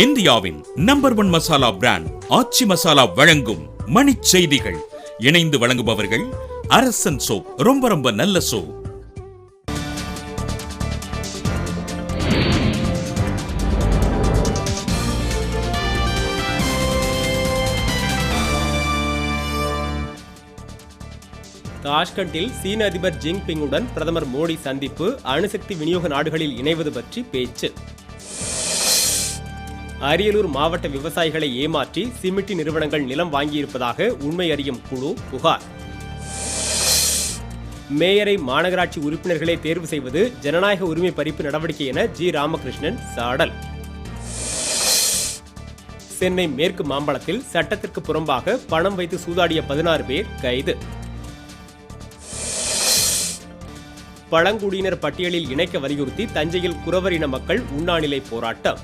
இந்தியாவின் number 1 masala brand ஆச்சி மசாலா வழங்கும் மணிச் செய்திகள். இணைந்து வழங்குபவர்கள் அரசன் சோப். ரொம்ப ரொம்ப நல்ல சோப். தாஷ்கண்டில் சீன அதிபர் ஜின்பிங்குடன் பிரதமர் மோடி சந்திப்பு. அணுசக்தி விநியோக நாடுகளில் இணைவது பற்றி பேச்சு. அரியலூர் மாவட்ட விவசாயிகளை ஏமாற்றி சிமிட்டி நிறுவனங்கள் நிலம் வாங்கியிருப்பதாக உண்மை அறியும் குழு புகார். மேயரை மாநகராட்சி உறுப்பினர்களை தேர்வு செய்வது ஜனநாயக உரிமை பறிப்பு நடவடிக்கை என ஜி. ராமகிருஷ்ணன் சாடல். சென்னை மேற்கு மாம்பலத்தில் சட்டத்திற்கு புறம்பாக பணம் வைத்து சூதாடிய 16 பேர் கைது. பழங்குடியினர் பட்டியலில் இணைக்க வலியுறுத்தி தஞ்சையில் குறவர் இன மக்கள் உண்ணாநிலை போராட்டம்.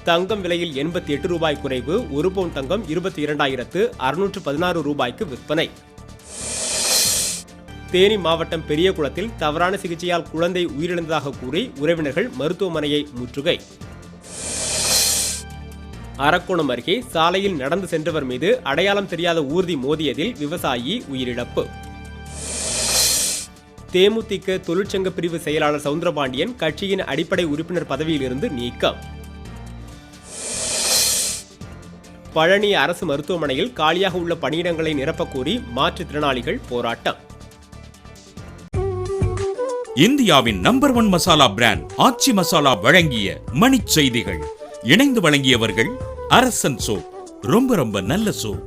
தங்கம் விலையில் 88 ரூபாய் குறைவு. 1 பவுன் தங்கம் 22,616 ரூபாய்க்கு விற்பனை. தேனி மாவட்டம் பெரியகுளத்தில் தவறான சிகிச்சையால் குழந்தை உயிரிழந்ததாக கூறி உறவினர்கள் மருத்துவமனையை முற்றுகை. அரக்கோணம் அருகே சாலையில் நடந்து சென்றவர் மீது அடையாளம் தெரியாத ஊர்தி மோதியதில் விவசாயி உயிரிழப்பு. தேமுதிக தொழிற்சங்க பிரிவு செயலாளர் சவுந்தரபாண்டியன் கட்சியின் அடிப்படை உறுப்பினர் பதவியிலிருந்து நீக்கம். பழனி அரசு மருத்துவமனையில் காலியாக உள்ள பணியிடங்களை நிரப்பக் கோரி மாற்றுத்திறனாளிகள் போராட்டம். இந்தியாவின் நம்பர் 1 மசாலா பிராண்ட் ஆச்சி மசாலா வழங்கிய மணிச் செய்திகள். இணைந்து வழங்கியவர்கள் அரசன் சோப். ரொம்ப ரொம்ப நல்ல சோப்.